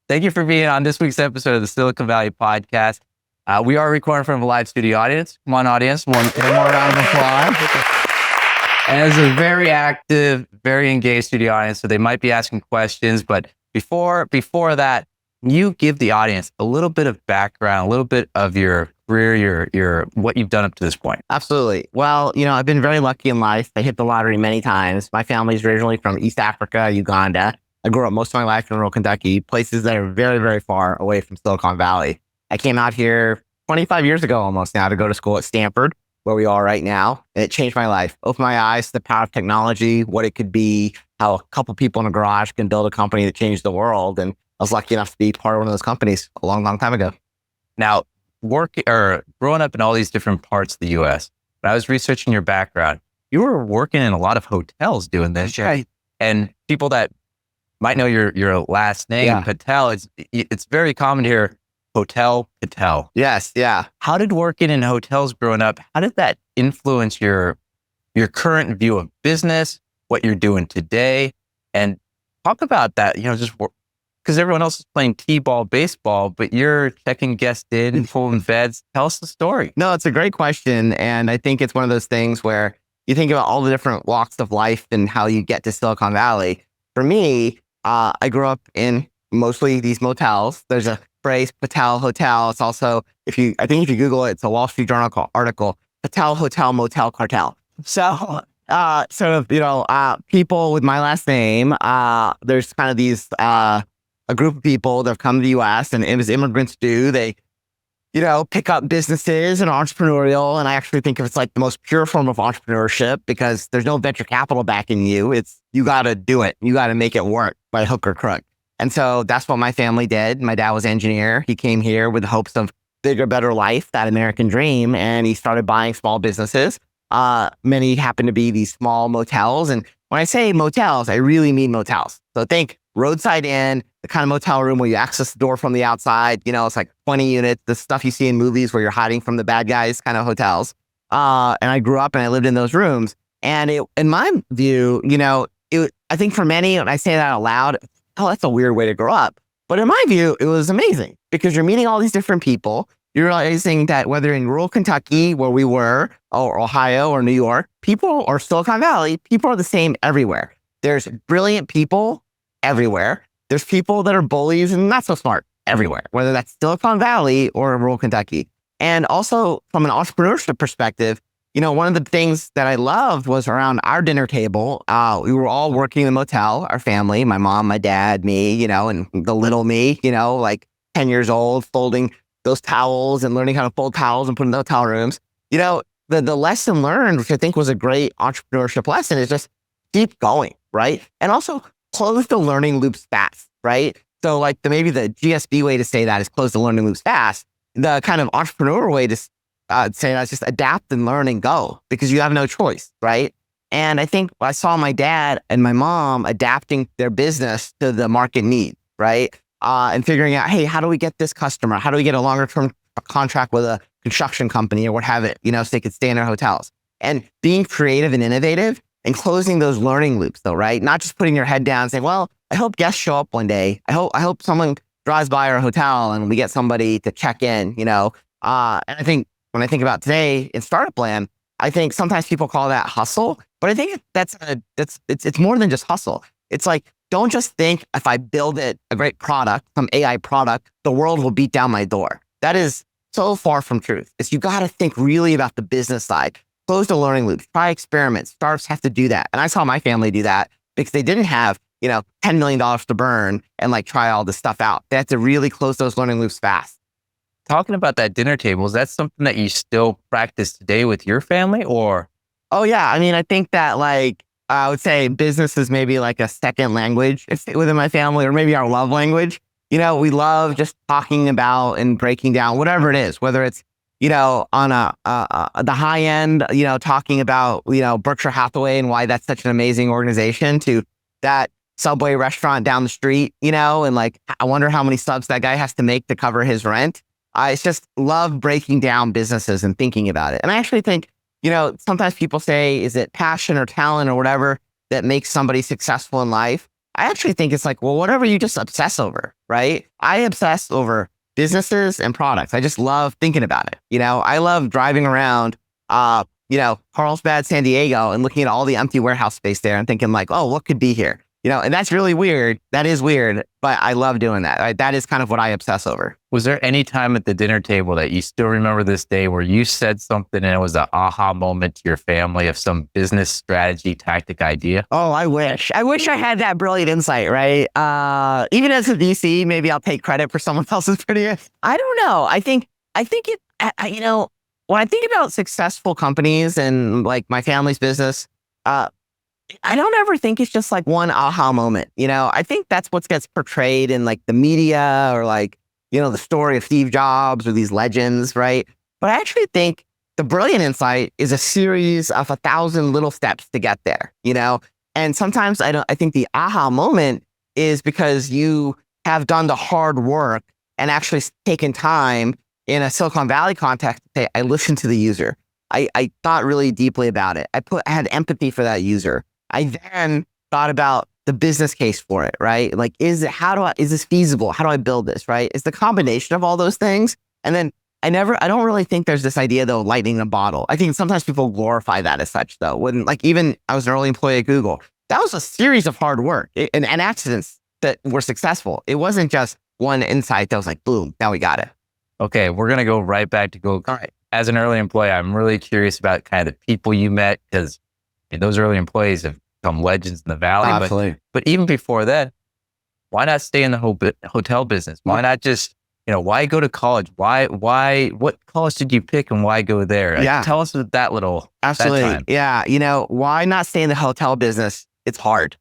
Thank you for being on this week's episode of the Silicon Valley Podcast. We are recording from a live studio audience. Come on, audience. One more round of applause. And it's a very active, very engaged studio audience, so they might be asking questions. But before that, you give the audience a little bit of background, a little bit of your career, your what you've done up to this point. Absolutely. Well, I've been very lucky in life. I hit the lottery many times. My family's originally from East Africa, Uganda. I grew up most of my life in rural Kentucky, places that are very, very far away from Silicon Valley. I came out here 25 years ago almost now to go to school at Stanford, where we are right now. And it changed my life, opened my eyes to the power of technology, what it could be, how a couple people in a garage can build a company that changed the world. And I was lucky enough to be part of one of those companies a long, long time ago. Now, growing up in all these different parts of the U.S., when I was researching your background, you were working in a lot of hotels doing this. Right. And people that might know your last name, Patel, it's very common here, Patel. Yes, yeah. How did working in hotels growing up, how did that influence your current view of business, what you're doing today? And talk about that, just because everyone else is playing t-ball, baseball, but you're checking guests in and pulling beds. Tell us the story. No, it's a great question. And I think it's one of those things where you think about all the different walks of life and how you get to Silicon Valley. For me, I grew up in mostly these motels. There's a phrase, Patel Hotel. It's also, if you Google it, it's a Wall Street Journal article, Patel Hotel Motel Cartel. So, people with my last name, there's kind of these, a group of people that have come to the U.S. and as immigrants do, they, pick up businesses and entrepreneurial. And I actually think it's like the most pure form of entrepreneurship because there's no venture capital backing you. You got to do it. You got to make it work by hook or crook. And so that's what my family did. My dad was an engineer. He came here with the hopes of bigger, better life, that American dream. And he started buying small businesses. Many happen to be these small motels. And when I say motels, I really mean motels. So think roadside inn, the kind of motel room where you access the door from the outside. It's like 20 units, the stuff you see in movies where you're hiding from the bad guys kind of hotels. And I grew up and I lived in those rooms. And in my view, I think for many, when I say that out loud, oh, that's a weird way to grow up. But in my view, it was amazing because you're meeting all these different people. You're realizing that whether in rural Kentucky, where we were, or Ohio or New York, people, or Silicon Valley, people are the same everywhere. There's brilliant people everywhere. There's people that are bullies and not so smart everywhere, whether that's Silicon Valley or rural Kentucky. And also from an entrepreneurship perspective, one of the things that I loved was around our dinner table. We were all working in the motel, our family, my mom, my dad, me, and the little me, like 10 years old, folding those towels and learning how to fold towels and put in the hotel rooms. The lesson learned, which I think was a great entrepreneurship lesson, is just keep going, right? And also close the learning loops fast, right? So like maybe the GSB way to say that is close the learning loops fast. The kind of entrepreneur way to say that is just adapt and learn and go because you have no choice, right? And I think I saw my dad and my mom adapting their business to the market need, right? And figuring out, hey, how do we get this customer? How do we get a longer term contract with a construction company or what have it, so they could stay in their hotels? And being creative and innovative and closing those learning loops though, right? Not just putting your head down and saying, well, I hope guests show up one day. I hope someone drives by our hotel and we get somebody to check in, And I think when I think about today in startup land, I think sometimes people call that hustle, but I think it's more than just hustle. It's like, don't just think if I build a great product, some AI product, the world will beat down my door. That is so far from truth. You got to think really about the business side. Close the learning loops, try experiments. Startups have to do that. And I saw my family do that because they didn't have, $10 million to burn and like try all this stuff out. They had to really close those learning loops fast. Talking about that dinner table, is that something that you still practice today with your family or? Oh yeah. I mean, I think that I would say business is maybe like a second language within my family or maybe our love language. We love just talking about and breaking down whatever it is, whether it's, on the high end, talking about, Berkshire Hathaway and why that's such an amazing organization to that Subway restaurant down the street, and like, I wonder how many subs that guy has to make to cover his rent. It's just love breaking down businesses and thinking about it. And I actually think, sometimes people say, is it passion or talent or whatever that makes somebody successful in life? I actually think it's like, well, whatever you just obsess over, right? I obsess over businesses and products. I just love thinking about it. I love driving around, Carlsbad, San Diego, and looking at all the empty warehouse space there and thinking like, oh, what could be here? And that's really weird. That is weird, but I love doing that. Right? That is kind of what I obsess over. Was there any time at the dinner table that you still remember this day where you said something and it was an aha moment to your family of some business strategy, tactic, idea? Oh, I wish. I wish I had that brilliant insight, right? Even as a VC, maybe I'll take credit for someone else's brilliance. I don't know. I think it, when I think about successful companies and like my family's business, I don't ever think it's just like one aha moment. I think that's what gets portrayed in like the media or like, the story of Steve Jobs or these legends, right? But I actually think the brilliant insight is a series of 1,000 little steps to get there, And sometimes I think the aha moment is because you have done the hard work and actually taken time in a Silicon Valley context to say, I listened to the user. I thought really deeply about it. I had empathy for that user. I then thought about the business case for it, right? Like, is this feasible? How do I build this, right? It's the combination of all those things. And then I don't really think there's this idea though, lightning in a bottle. I think sometimes people glorify that as such though. When even I was an early employee at Google, that was a series of hard work and accidents that were successful. It wasn't just one insight that was like, boom, now we got it. Okay, we're going to go right back to Google. All right. As an early employee, I'm really curious about kind of the people you met because those early employees have become legends in the Valley. Absolutely. But even before that, why not stay in the hotel business? Why not just, why go to college? What college did you pick and why go there? Yeah. Tell us that little. Absolutely. That time. Yeah. Why not stay in the hotel business? It's hard.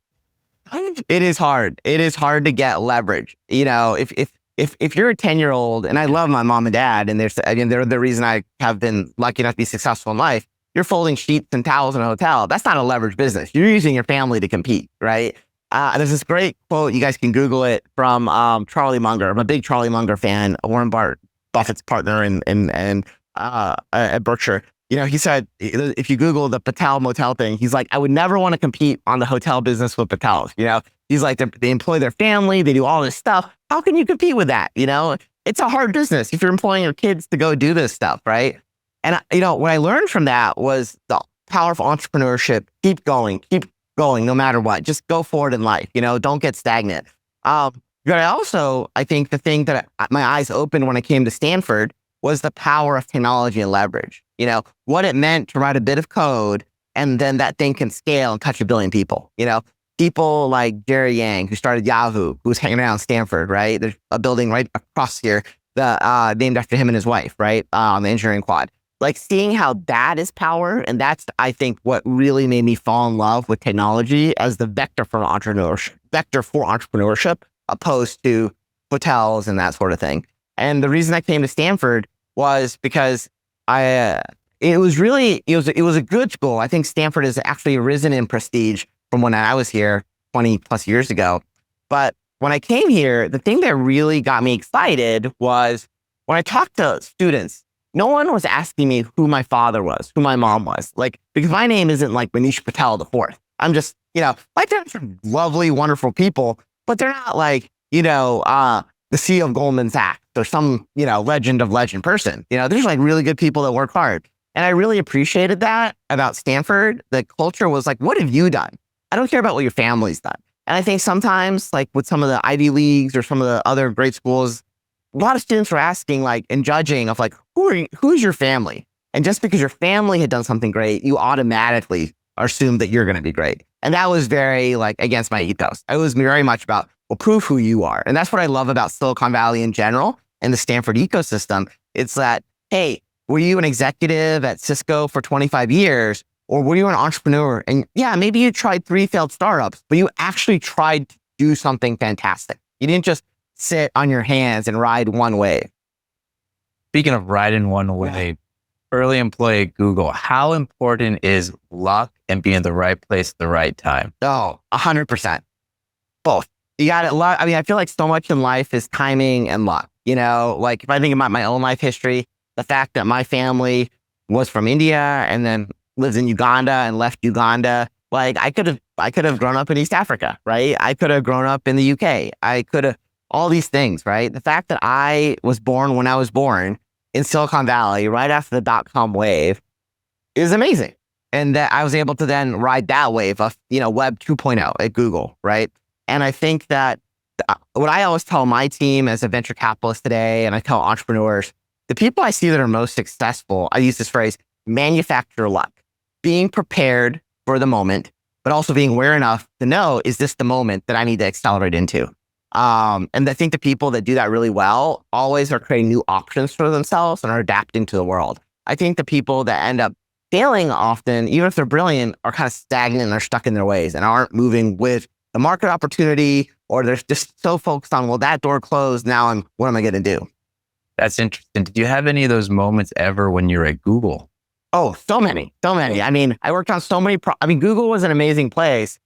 It is hard. It is hard to get leverage. If you're a 10-year-old, and I love my mom and dad, and they're the reason I have been lucky enough to be successful in life, you're folding sheets and towels in a hotel. That's not a leverage business. You're using your family to compete, right? There's this great quote, you guys can Google it, from Charlie Munger. I'm a big Charlie Munger fan, Warren Buffett's partner at Berkshire. He said, if you Google the Patel motel thing, he's like, I would never want to compete on the hotel business with Patels. He's like, they employ their family, they do all this stuff. How can you compete with that? It's a hard business if you're employing your kids to go do this stuff, right? And what I learned from that was the power of entrepreneurship. Keep going, no matter what. Just go forward in life. Don't get stagnant. But I think the thing that my eyes opened when I came to Stanford was the power of technology and leverage. What it meant to write a bit of code and then that thing can scale and touch 1 billion people. People like Jerry Yang, who started Yahoo, who's hanging around Stanford, right? There's a building right across here named after him and his wife, right? On the engineering quad. Like seeing how that is power. And that's, I think, what really made me fall in love with technology as the vector for entrepreneurship, opposed to hotels and that sort of thing. And the reason I came to Stanford was because it was a good school. I think Stanford has actually risen in prestige from when I was here 20 plus years ago. But when I came here, the thing that really got me excited was when I talked to students, no one was asking me who my father was, who my mom was. Like, because my name isn't like Manish Patel the fourth. I'm just, my parents are lovely, wonderful people, but they're not like, the CEO of Goldman Sachs or some, legend of legend person. There's like really good people that work hard. And I really appreciated that about Stanford. The culture was like, what have you done? I don't care about what your family's done. And I think sometimes like with some of the Ivy Leagues or some of the other great schools, a lot of students were asking like and judging of like, who's your family? And just because your family had done something great, you automatically assume that you're going to be great. And that was very like against my ethos. It was very much about, well, prove who you are. And that's what I love about Silicon Valley in general and the Stanford ecosystem. It's that, hey, were you an executive at Cisco for 25 years? Or were you an entrepreneur? And yeah, maybe you tried 3 failed startups, but you actually tried to do something fantastic. You didn't just sit on your hands and ride one wave. Speaking of riding one wave, early employee at Google, how important is luck and being in the right place at the right time? Oh, 100%. Both. You got it. I mean, I feel like so much in life is timing and luck. Like if I think about my own life history, the fact that my family was from India and then lives in Uganda and left Uganda Like I could have grown up in East Africa, right? I could have grown up in the UK. I could have all these things, right? The fact that I was born when I was born in Silicon Valley, right after the dot-com wave, is amazing. And that I was able to then ride that wave of, Web 2.0 at Google, right? And I think that what I always tell my team as a venture capitalist today, and I tell entrepreneurs, the people I see that are most successful, I use this phrase, manufacture luck, being prepared for the moment, but also being aware enough to know, is this the moment that I need to accelerate into? And I think the people that do that really well always are creating new options for themselves and are adapting to the world. I think the people that end up failing often, even if they're brilliant, are kind of stagnant and are stuck in their ways and aren't moving with the market opportunity, or they're just so focused on, well, that door closed. Now what am I going to do? That's interesting. Did you have any of those moments ever when you were at Google? Oh, so many. I mean, I worked on so many. Google was an amazing place.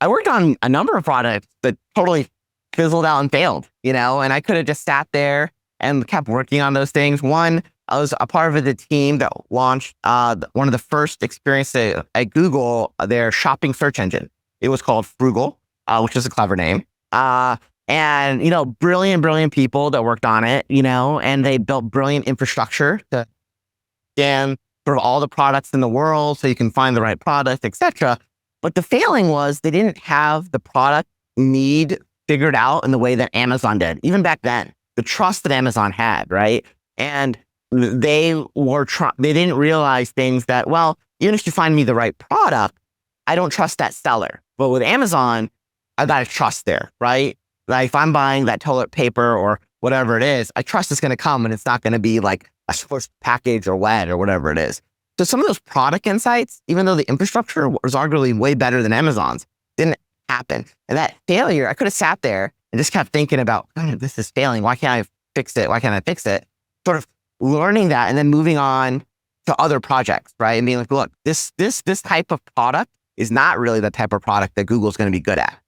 I worked on a number of products that totally fizzled out and failed, and I could have just sat there and kept working on those things. One, I was a part of the team that launched one of the first experiences at Google, their shopping search engine. It was called Frugal, which is a clever name. And brilliant people that worked on it, and they built brilliant infrastructure to scan sort of all the products in the world so you can find the right product, etc. But the failing was they didn't have the product need figured out in the way that Amazon did, even back then. The trust that Amazon had, right? And they didn't realize things that, well, even if you find me the right product, I don't trust that seller. But with Amazon, I got to trust there, right? Like if I'm buying that toilet paper or whatever it is, I trust it's going to come and it's not going to be like a first package or wet or whatever it is. So some of those product insights, even though the infrastructure was arguably way better than Amazon's, didn't happen. And that failure, I could have sat there and just kept thinking about, oh, this is failing. Why can't I fix it? Why can't I fix it? Sort of learning that and then moving on to other projects, right? And being like, look, this type of product is not really the type of product that Google's going to be good at.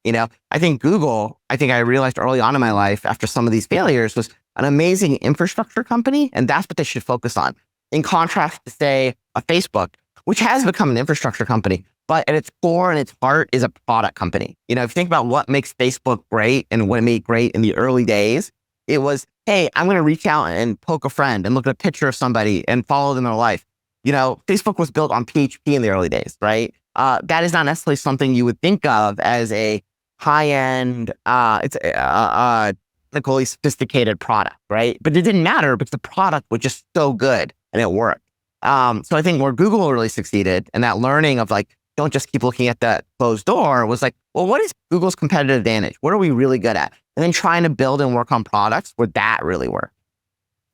I think I realized early on in my life after some of these failures was an amazing infrastructure company. And that's what they should focus on. In contrast to say a Facebook, which has become an infrastructure company, but at its core and its heart is a product company. If you think about what makes Facebook great and what it made great in the early days, it was, hey, I'm going to reach out and poke a friend and look at a picture of somebody and follow them in their life. Facebook was built on PHP in the early days, right? That is not necessarily something you would think of as a high-end, it's a technically sophisticated product, right? But it didn't matter because the product was just so good and it worked. So I think where Google really succeeded and that learning of like, don't just keep looking at that closed door was like, well, what is Google's competitive advantage? What are we really good at? And then trying to build and work on products where that really worked.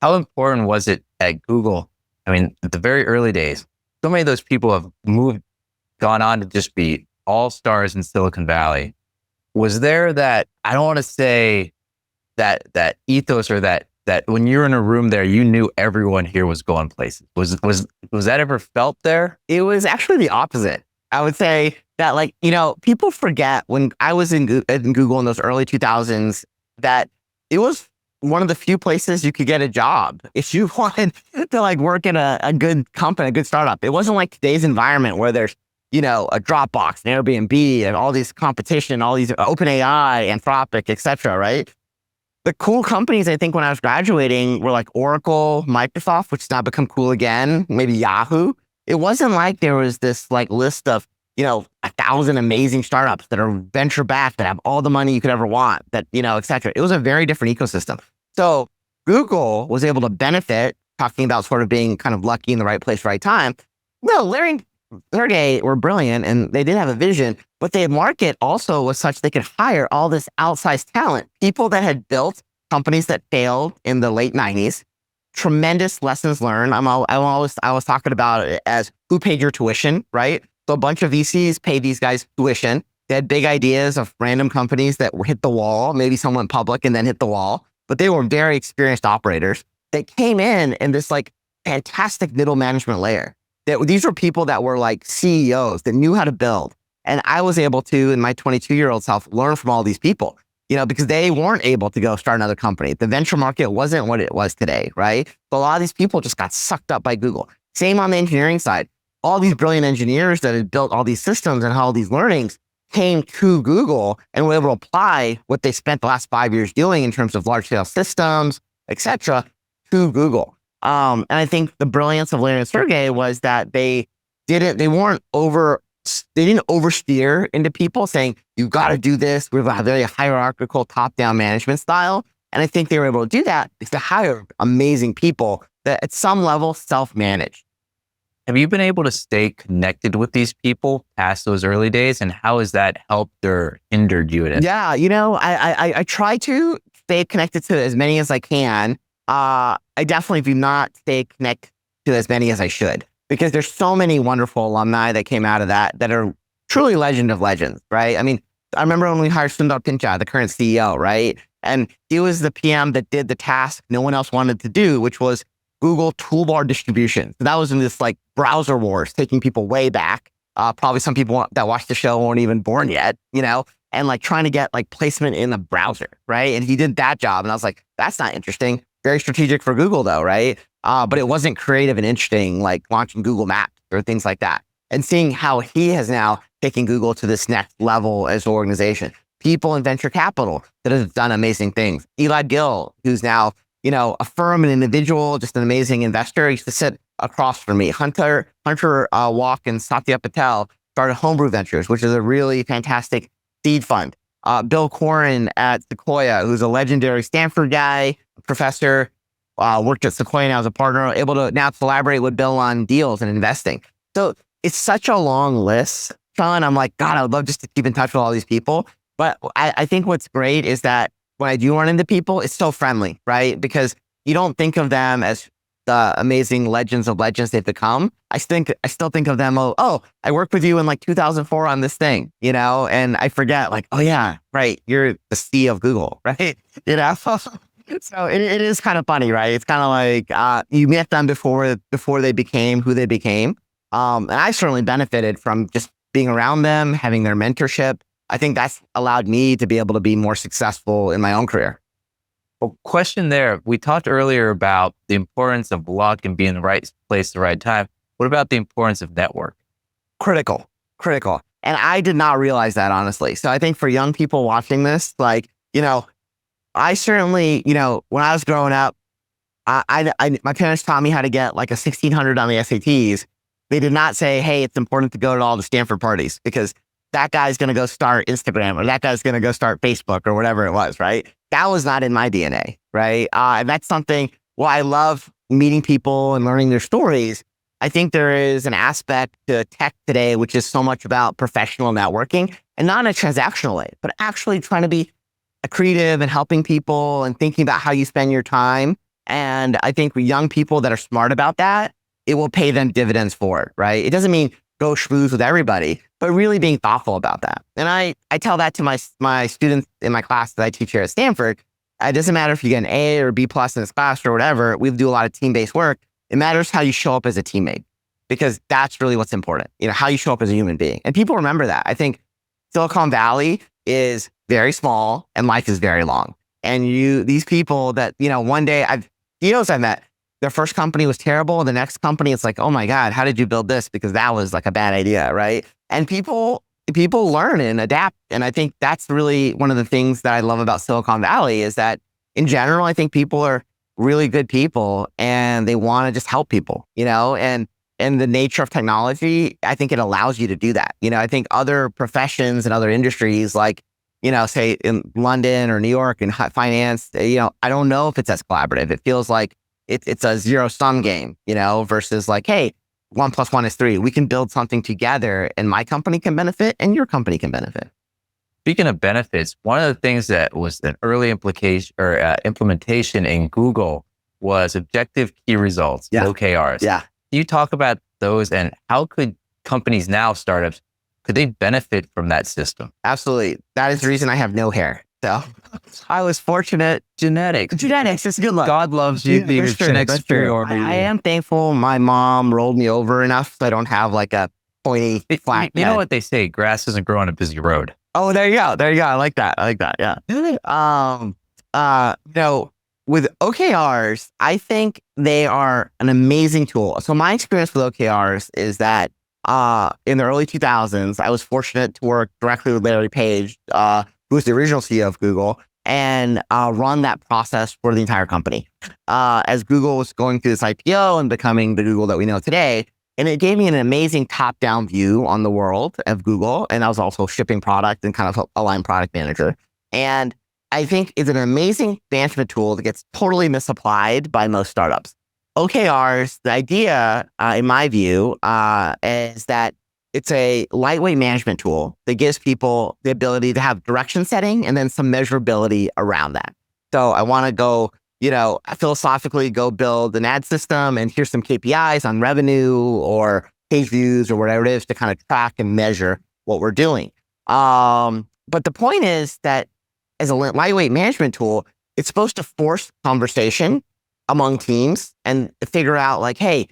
How important was it at Google? I mean, at the very early days, so many of those people have gone on to just be all-stars in Silicon Valley. Was there that, I don't want to say that ethos or that when you're in a room there, you knew everyone here was going places? Was that ever felt there? It was actually the opposite. I would say that people forget when I was in Google in those early 2000s that it was one of the few places you could get a job if you wanted to work in a good company, a good startup. It wasn't like today's environment where there's, a Dropbox, an Airbnb, and all these competition, all these OpenAI, Anthropic, et cetera, right? The cool companies, I think, when I was graduating were like Oracle, Microsoft, which has now become cool again, maybe Yahoo. It wasn't like there was this list of, 1,000 amazing startups that are venture backed that have all the money you could ever want, that, et cetera. It was a very different ecosystem. So Google was able to benefit, talking about sort of being kind of lucky in the right place, right time. No, Larry were brilliant and they did have a vision, but their market also was such they could hire all this outsized talent, people that had built companies that failed in the late 90s, tremendous lessons learned. I was talking about it as who paid your tuition, right? So a bunch of VCs paid these guys tuition. They had big ideas of random companies that hit the wall. Maybe some went public and then hit the wall, but they were very experienced operators that came in this fantastic middle management layer. These were people that were like CEOs that knew how to build. And I was able to, in my 22-year-old self, learn from all these people, because they weren't able to go start another company. The venture market wasn't what it was today, right? So a lot of these people just got sucked up by Google. Same on the engineering side. all these brilliant engineers that had built all these systems and how all these learnings came to Google and were able to apply what they spent the last 5 years doing in terms of large scale systems, et cetera, to Google. And I think the brilliance of Larry and Sergey was that they didn't oversteer into people saying, you got to do this. We have a very hierarchical top-down management style. And I think they were able to do that because they hired amazing people that at some level self-manage. Have you been able to stay connected with these people past those early days? And how has that helped or hindered you? Yeah, I try to stay connected to as many as I can. I definitely do not stay connected to as many as I should, because there's so many wonderful alumni that came out of that are truly legend of legends, right? I mean, I remember when we hired Sundar Pichai, the current CEO, right? And he was the PM that did the task no one else wanted to do, which was Google toolbar distribution. So that was in this like browser wars, taking people way back. Probably some people that watch the show weren't even born yet, and like trying to get like placement in the browser, right? And he did that job. And I was like, that's not interesting. Very strategic for Google though, right? But it wasn't creative and interesting, like launching Google Maps or things like that. And seeing how he has now taken Google to this next level as an organization. People in venture capital that have done amazing things. Eli Gill, who's now, a firm, an individual, just an amazing investor. He used to sit across from me. Hunter Walk and Satya Patel started Homebrew Ventures, which is a really fantastic seed fund. Bill Corin at Sequoia, who's a legendary Stanford guy, professor, worked at Sequoia now as a partner, able to now collaborate with Bill on deals and investing. So it's such a long list, Sean. I'm like, God, I would love just to keep in touch with all these people. But I think what's great is that when I do run into people, it's so friendly, right? Because you don't think of them as the amazing legends of legends they've become. I still think of them, I worked with you in like 2004 on this thing, and I forget like, oh yeah, right. You're the CEO of Google, right? So it is kind of funny, right? It's kind of like you met them before they became who they became. And I certainly benefited from just being around them, having their mentorship. I think that's allowed me to be able to be more successful in my own career. Well, question there. We talked earlier about the importance of luck and being in the right place at the right time. What about the importance of network? Critical. And I did not realize that, honestly. So I think for young people watching this, like, I certainly, when I was growing up, my parents taught me how to get like a 1600 on the SATs. They did not say, hey, it's important to go to all the Stanford parties because that guy's going to go start Instagram or that guy's going to go start Facebook or whatever it was, right? That was not in my DNA, right? And that's something, I love meeting people and learning their stories. I think there is an aspect to tech today, which is so much about professional networking and not in a transactional way, but actually trying to be creative and helping people and thinking about how you spend your time. And I think with young people that are smart about that, it will pay them dividends for it, right? It doesn't mean go schmooze with everybody, but really being thoughtful about that. And I tell that to my students in my class that I teach here at Stanford. It doesn't matter if you get an A or B plus in this class or whatever. We do a lot of team-based work. It matters how you show up as a teammate because that's really what's important. How you show up as a human being. And people remember that. I think Silicon Valley is very small and life is very long. And these people that, one day I've met, their first company was terrible. The next company, it's like, oh my God, how did you build this? Because that was like a bad idea, right? And people learn and adapt. And I think that's really one of the things that I love about Silicon Valley is that in general, I think people are really good people and they want to just help people, and the nature of technology, I think it allows you to do that. I think other professions and other industries like, say in London or New York in finance, I don't know if it's as collaborative. It feels like it's a zero-sum game, versus like, hey, 1 + 1 is 3. We can build something together and my company can benefit and your company can benefit. Speaking of benefits, one of the things that was an early implication or implementation in Google was objective key results, OKRs. Yeah. Can you talk about those and how could companies now, startups, could they benefit from that system? Absolutely. That is the reason I have no hair. So I was fortunate. Genetics. It's good luck. God loves you. Being genetic superiority. I am thankful my mom rolled me over enough so I don't have like a pointy flat You know what they say? Grass doesn't grow on a busy road. Oh, there you go. I like that. Yeah. with OKRs, I think they are an amazing tool. So my experience with OKRs is that in the early 2000s, I was fortunate to work directly with Larry Page, who was the original CEO of Google, and run that process for the entire company. As Google was going through this IPO and becoming the Google that we know today, and it gave me an amazing top-down view on the world of Google. And I was also shipping product and kind of a line product manager. And I think it's an amazing management tool that gets totally misapplied by most startups. OKRs, the idea, in my view, is that it's a lightweight management tool that gives people the ability to have direction setting and then some measurability around that. So I want to go, philosophically go build an ad system, and here's some KPIs on revenue or page views or whatever it is to kind of track and measure what we're doing. But the point is that as a lightweight management tool, it's supposed to force conversation among teams and figure out like, hey,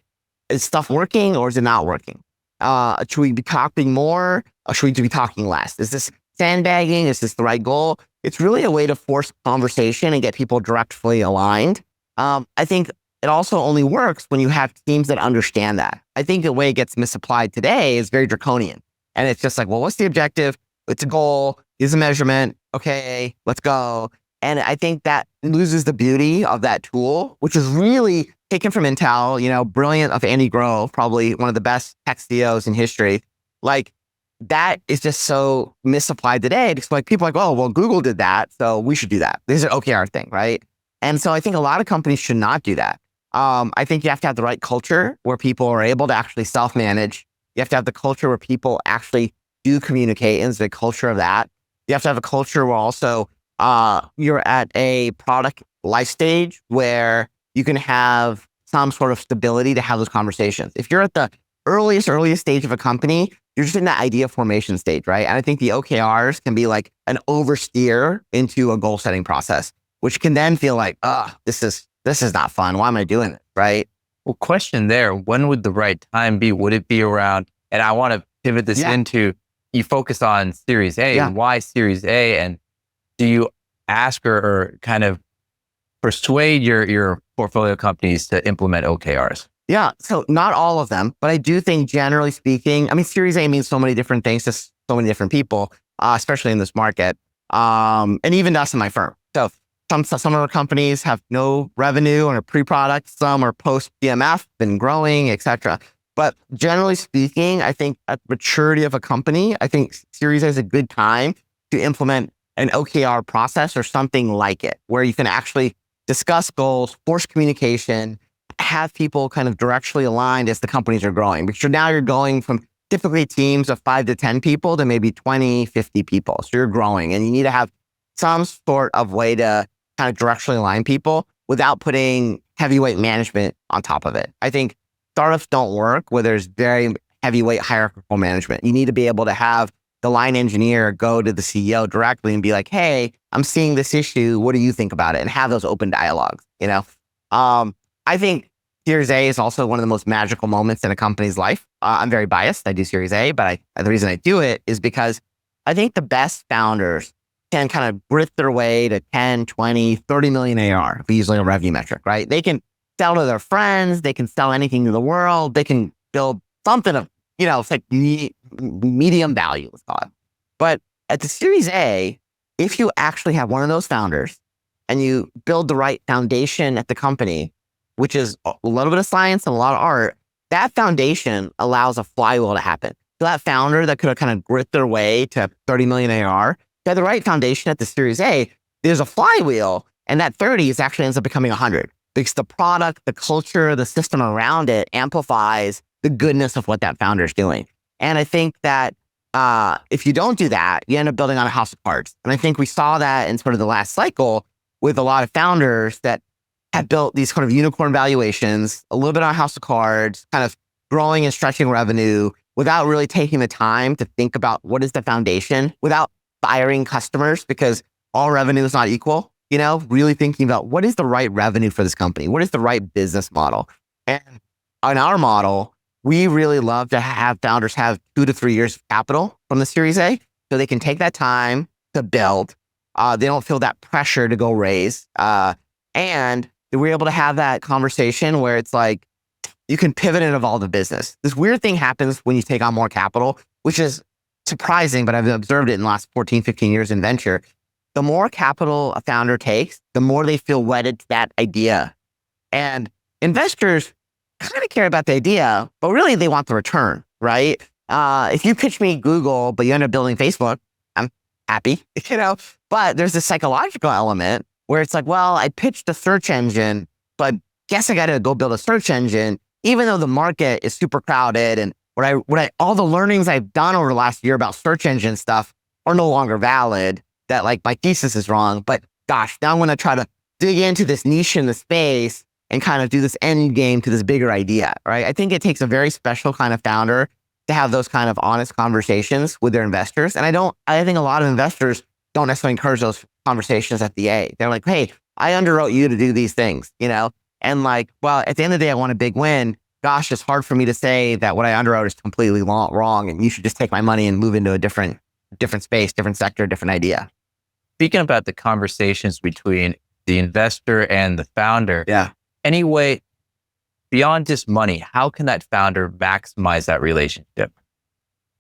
is stuff working or is it not working? Should we be talking more or should we be talking less? Is this sandbagging? Is this the right goal? It's really a way to force conversation and get people directly aligned. I think it also only works when you have teams that understand that. I think the way it gets misapplied today is very draconian. And it's just like, well, what's the objective? It's a goal. Here's a measurement. Okay, let's go. And I think that loses the beauty of that tool, which is really taken from Intel, brilliant of Andy Grove, probably one of the best tech CEOs in history. Like that is just so misapplied today. Because like people are like, oh, well, Google did that, so we should do that. This is an OKR thing, right? And so I think a lot of companies should not do that. I think you have to have the right culture where people are able to actually self-manage. You have to have the culture where people actually do communicate, and it's the culture of that. You have to have a culture where also you're at a product life stage where you can have some sort of stability to have those conversations. If you're at the earliest stage of a company, you're just in that idea formation stage, right? And I think the OKRs can be like an oversteer into a goal setting process, which can then feel like, this is not fun. Why am I doing it, right? Well, question there, when would the right time be? Would it be around, and I want to pivot this into, you focus on Series A, and why Series A? And do you ask or kind of persuade your portfolio companies to implement OKRs? Yeah, so not all of them, but I do think generally speaking, I mean, Series A means so many different things to so many different people, especially in this market, and even us in my firm. So some of our companies have no revenue and are pre-product, some are post-DMF, been growing, etc. But generally speaking, I think at maturity of a company, I think Series A is a good time to implement an OKR process or something like it, where you can actually discuss goals, force communication, have people kind of directionally aligned as the companies are growing. Because now you're going from typically teams of 5 to 10 people to maybe 20, 50 people. So you're growing and you need to have some sort of way to kind of directionally align people without putting heavyweight management on top of it. I think startups don't work where there's very heavyweight hierarchical management. You need to be able to have the line engineer go to the CEO directly and be like, hey, I'm seeing this issue. What do you think about it? And have those open dialogues, I think Series A is also one of the most magical moments in a company's life. I'm very biased. I do Series A, but the reason I do it is because I think the best founders can kind of grit their way to 10, 20, 30 million AR, usually a revenue metric, right? They can sell to their friends. They can sell anything to the world. They can build something of, it's like medium value, let's call it. But at the Series A, if you actually have one of those founders and you build the right foundation at the company, which is a little bit of science and a lot of art, that foundation allows a flywheel to happen. So that founder that could have kind of grit their way to 30 million AR, they had the right foundation at the Series A, there's a flywheel, and that 30 is actually ends up becoming 100 because the product, the culture, the system around it amplifies the goodness of what that founder is doing. And I think that if you don't do that, you end up building on a house of cards. And I think we saw that in sort of the last cycle with a lot of founders that have built these kind of unicorn valuations, a little bit on a house of cards, kind of growing and stretching revenue without really taking the time to think about what is the foundation, without firing customers because all revenue is not equal, really thinking about what is the right revenue for this company? What is the right business model? And in our model, we really love to have founders have 2 to 3 years of capital from the Series A so they can take that time to build. They don't feel that pressure to go raise. And we're able to have that conversation where it's like, you can pivot and evolve the business. This weird thing happens when you take on more capital, which is surprising, but I've observed it in the last 14, 15 years in venture. The more capital a founder takes, the more they feel wedded to that idea. And investors kind of care about the idea, but really they want the return, right? If you pitch me Google, but you end up building Facebook, I'm happy, but there's this psychological element where it's like, well, I pitched a search engine, but guess I got to go build a search engine, even though the market is super crowded and all the learnings I've done over the last year about search engine stuff are no longer valid, that like my thesis is wrong. But gosh, now I'm going to try to dig into this niche in the space and kind of do this end game to this bigger idea, right? I think it takes a very special kind of founder to have those kind of honest conversations with their investors. And I think a lot of investors don't necessarily encourage those conversations at the A. They're like, hey, I underwrote you to do these things, And like, well, at the end of the day, I want a big win. Gosh, it's hard for me to say that what I underwrote is completely wrong and you should just take my money and move into a different space, different sector, different idea. Speaking about the conversations between the investor and the founder, anyway, beyond just money, how can that founder maximize that relationship?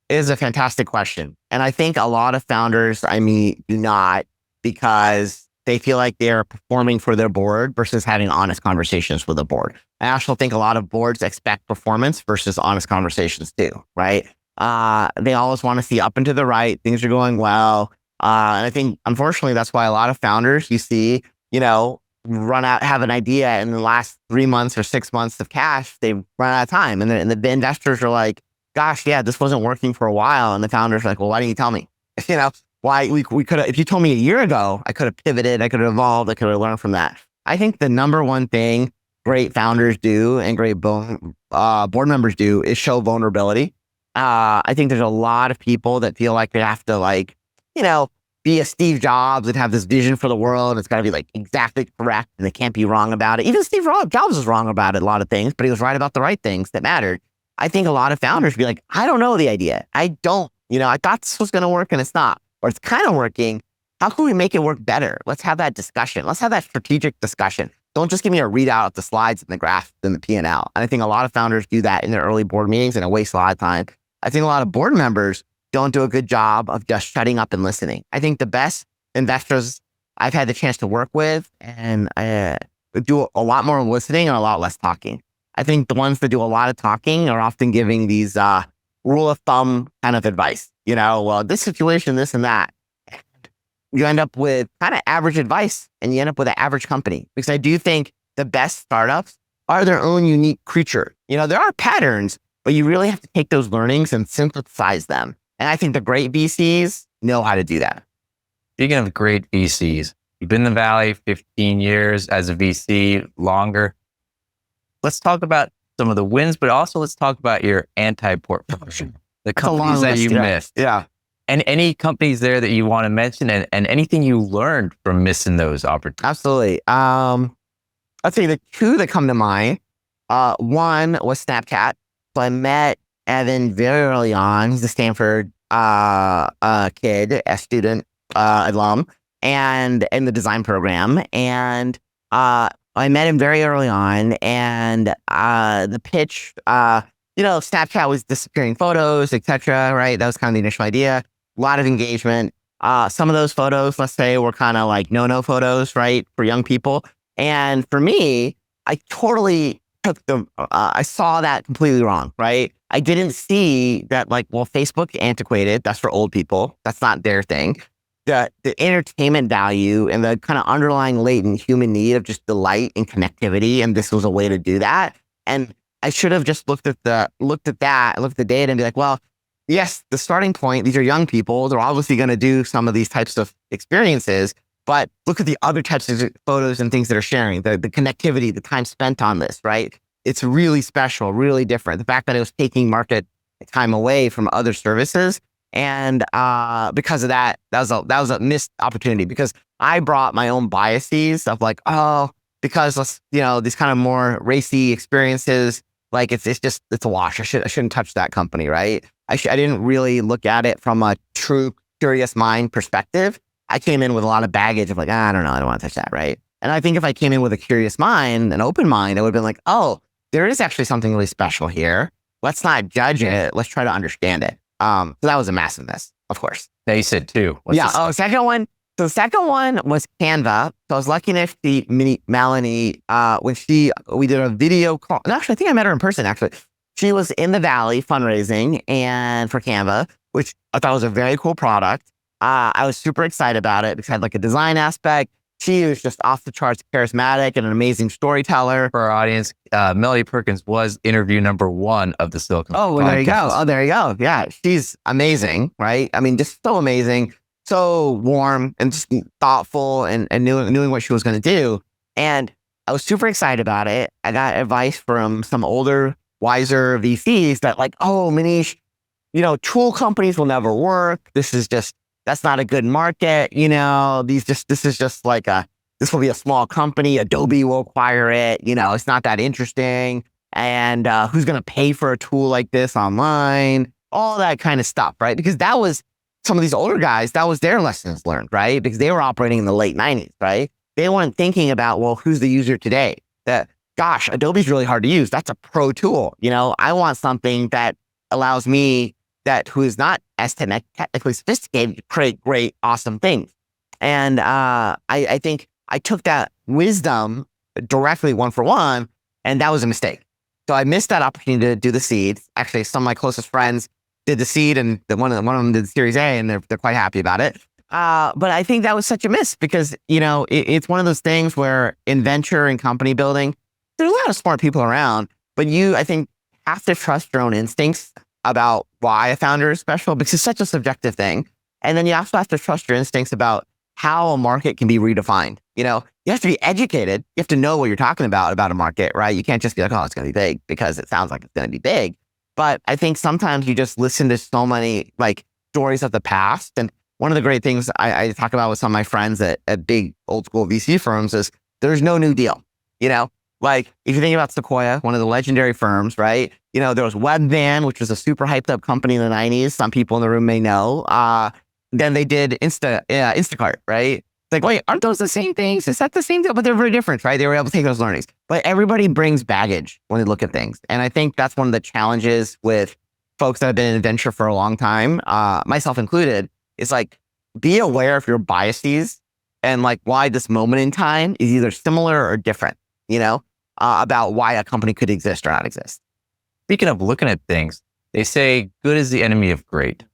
It is a fantastic question. And I think a lot of founders, do not, because they feel like they're performing for their board versus having honest conversations with the board. I also think a lot of boards expect performance versus honest conversations too, right? They always want to see up and to the right, things are going well. And I think, unfortunately, that's why a lot of founders you see, run out, have an idea, and in the last 3 months or 6 months of cash, they run out of time. And the investors are like, gosh, yeah, this wasn't working for a while. And the founder's like, well, why didn't you tell me? Why we could have, if you told me a year ago, I could have pivoted, I could have evolved, I could have learned from that. I think the number one thing great founders do and great board members do is show vulnerability. I think there's a lot of people that feel like they have to be a Steve Jobs and have this vision for the world. It's got to be like exactly correct and they can't be wrong about it. Even Steve Jobs was wrong about it, a lot of things, but he was right about the right things that mattered. I think a lot of founders be like, I don't know the idea. I thought this was going to work and it's not, or it's kind of working. How can we make it work better? Let's have that discussion. Let's have that strategic discussion. Don't just give me a readout of the slides and the graph and the P&L. And I think a lot of founders do that in their early board meetings and it wastes a lot of time. I think a lot of board members don't do a good job of just shutting up and listening. I think the best investors I've had the chance to work with and do a lot more listening and a lot less talking. I think the ones that do a lot of talking are often giving these rule of thumb kind of advice. Well, this situation, this and that. You end up with kind of average advice and you end up with an average company. Because I do think the best startups are their own unique creature. There are patterns, but you really have to take those learnings and synthesize them. And I think the great VCs know how to do that. Speaking of great VCs, you've been in the Valley 15 years as a VC, longer. Let's talk about some of the wins, but also let's talk about your anti-portfolio, the companies that you missed. Yeah. And any companies there that you want to mention and anything you learned from missing those opportunities? Absolutely. I'd say the two that come to mind, one was Snapchat. So I met Evan very early on. He's a Stanford kid, a student, alum, and in the design program. And I met him very early on. And the pitch, Snapchat was disappearing photos, etc. Right? That was kind of the initial idea. A lot of engagement. Some of those photos, let's say, were kind of like no photos, right, for young people. And for me, I totally I saw that completely wrong, right? I didn't see that Facebook antiquated. That's for old people. That's not their thing. The entertainment value and the kind of underlying latent human need of just delight and connectivity. And this was a way to do that. And I should have just looked at the data and be like, well, yes, the starting point, these are young people. They're obviously going to do some of these types of experiences, but look at the other types of photos and things that are sharing, the connectivity, the time spent on this, right? It's really special, really different. The fact that it was taking market time away from other services. And because of that, that was a missed opportunity because I brought my own biases of because these kind of more racy experiences, it's a wash. I shouldn't touch that company, right? I didn't really look at it from a true curious mind perspective. I came in with a lot of baggage of I don't know, I don't want to touch that, right? And I think if I came in with a curious mind, an open mind, I would have been like, oh, there is actually something really special here. Let's not judge it. Let's try to understand it. So that was a massive miss, of course. Now you said two. What's Yeah. the Oh, second one. So the second one was Canva. So I was lucky enough to meet Melanie when we did a video call. And actually, I think I met her in person, actually. She was in the Valley fundraising and for Canva, which I thought was a very cool product. I was super excited about it because it had like a design aspect. She was just off the charts charismatic and an amazing storyteller. For our audience, Melody Perkins was interview number 1 of the Silicon Oh, well, there you go. Oh, there you go. Yeah, she's amazing, right? I mean, just so amazing, so warm and just thoughtful and knowing what she was going to do. And I was super excited about it. I got advice from some older, wiser VCs that like, oh, Manish, tool companies will never work. That's not a good market. This is just like this will be a small company. Adobe will acquire it. It's not that interesting. And who's going to pay for a tool like this online? All that kind of stuff, right? Because that was some of these older guys, that was their lessons learned, right? Because they were operating in the late 90s, right? They weren't thinking about, well, who's the user today? That, gosh, Adobe's really hard to use. That's a pro tool. I want something that allows me who is not as technically sophisticated to create great, awesome things. And I think I took that wisdom directly 1-for-1, and that was a mistake. So I missed that opportunity to do the seed. Actually, some of my closest friends did the seed, and one of them did the Series A, and they're quite happy about it. But I think that was such a miss because, it's one of those things where in venture and company building, there's a lot of smart people around, but you, I think, have to trust your own instincts about why a founder is special because it's such a subjective thing. And then you also have to trust your instincts about how a market can be redefined. You have to be educated. You have to know what you're talking about a market, right? You can't just be like, oh, it's going to be big because it sounds like it's going to be big. But I think sometimes you just listen to so many like stories of the past. And one of the great things I talk about with some of my friends at big old school VC firms is there's no new deal. Like if you think about Sequoia, one of the legendary firms, right? There was Webvan, which was a super hyped up company in the 90s. Some people in the room may know. Then they did Instacart, right? It's like, wait, aren't those the same things? Is that the same deal? But they're very different, right? They were able to take those learnings. But everybody brings baggage when they look at things. And I think that's one of the challenges with folks that have been in venture for a long time, myself included, is like, be aware of your biases and like why this moment in time is either similar or different, about why a company could exist or not exist. Speaking of looking at things, they say good is the enemy of great.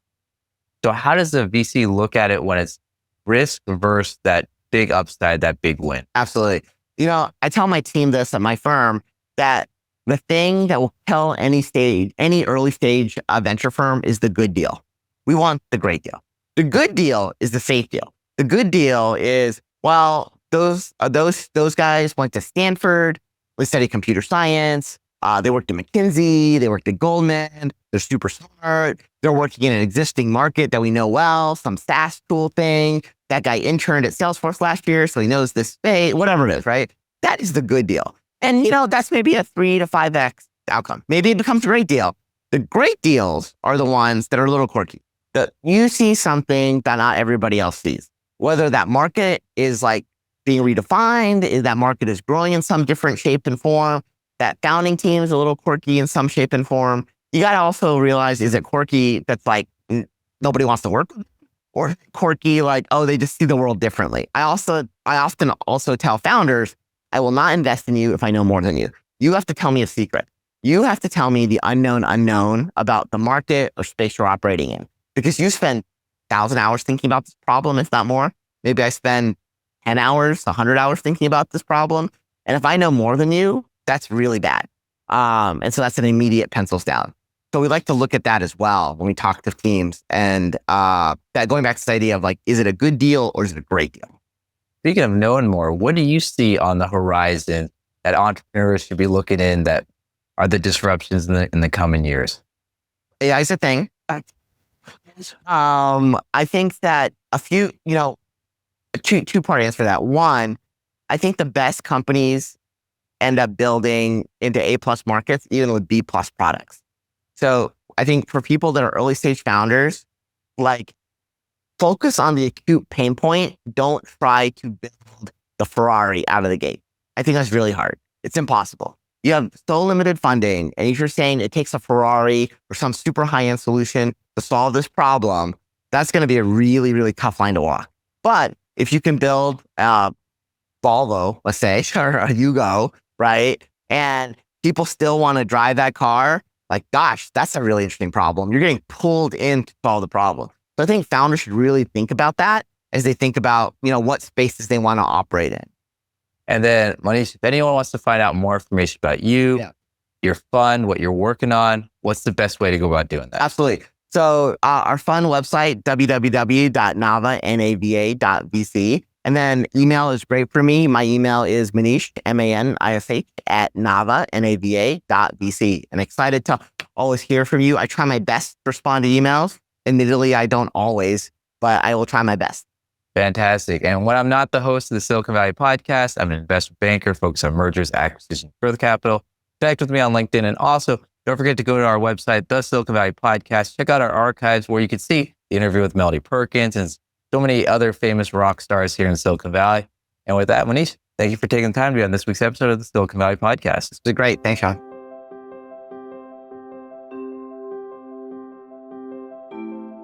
So how does the VC look at it when it's risk versus that big upside, that big win? Absolutely. I tell my team this at my firm that the thing that will kill any early stage venture firm is the good deal. We want the great deal. The good deal is the safe deal. The good deal is, well, those guys went to Stanford, they studied computer science. They worked at McKinsey. They worked at Goldman. They're super smart. They're working in an existing market that we know well, some SaaS tool thing. That guy interned at Salesforce last year, so he knows this space, whatever it is, right? That is the good deal. And, that's maybe a 3 to 5x outcome. Maybe it becomes a great deal. The great deals are the ones that are a little quirky. That you see something that not everybody else sees. Whether that market is like being redefined, is that market is growing in some different shape and form, that founding team is a little quirky in some shape and form. You got to also realize, is it quirky that's like nobody wants to work with? Or quirky like, oh, they just see the world differently. I often also tell founders, I will not invest in you if I know more than you. You have to tell me a secret. You have to tell me the unknown about the market or space you're operating in. Because you spend 1,000 hours thinking about this problem, if not more. Maybe I spend 10 hours, 100 hours thinking about this problem. And if I know more than you, that's really bad. And so that's an immediate pencils down. So we like to look at that as well when we talk to teams. And that going back to the idea of like, is it a good deal or is it a great deal? Speaking of knowing more, what do you see on the horizon that entrepreneurs should be looking in that are the disruptions in the coming years? AI is a thing. I think that a few, two-part answer for that. One, I think the best companies end up building into A+ markets, even with B+ products. So I think for people that are early stage founders, like focus on the acute pain point. Don't try to build the Ferrari out of the gate. I think that's really hard. It's impossible. You have so limited funding, and if you're saying it takes a Ferrari or some super high-end solution to solve this problem, that's going to be a really, really tough line to walk. But if you can build a Volvo, let's say, or a Yugo, right? And people still want to drive that car, like, gosh, that's a really interesting problem. You're getting pulled in to solve the problem. So I think founders should really think about that as they think about, what spaces they want to operate in. And then, Manish, if anyone wants to find out more information about you, your fund, what you're working on, what's the best way to go about doing that? Absolutely. So our fund website, www.nava.vc. And then email is great for me. My email is Manish, Manish, @nava.vc. I'm excited to always hear from you. I try my best to respond to emails. Admittedly, I don't always, but I will try my best. Fantastic. And when I'm not the host of the Silicon Valley podcast, I'm an investment banker focused on mergers, acquisitions, growth capital. Connect with me on LinkedIn. And also, don't forget to go to our website, the Silicon Valley Podcast. Check out our archives where you can see the interview with Melody Perkins and so many other famous rock stars here in Silicon Valley. And with that, Manish, thank you for taking the time to be on this week's episode of the Silicon Valley Podcast. It's been great. Thanks, Sean.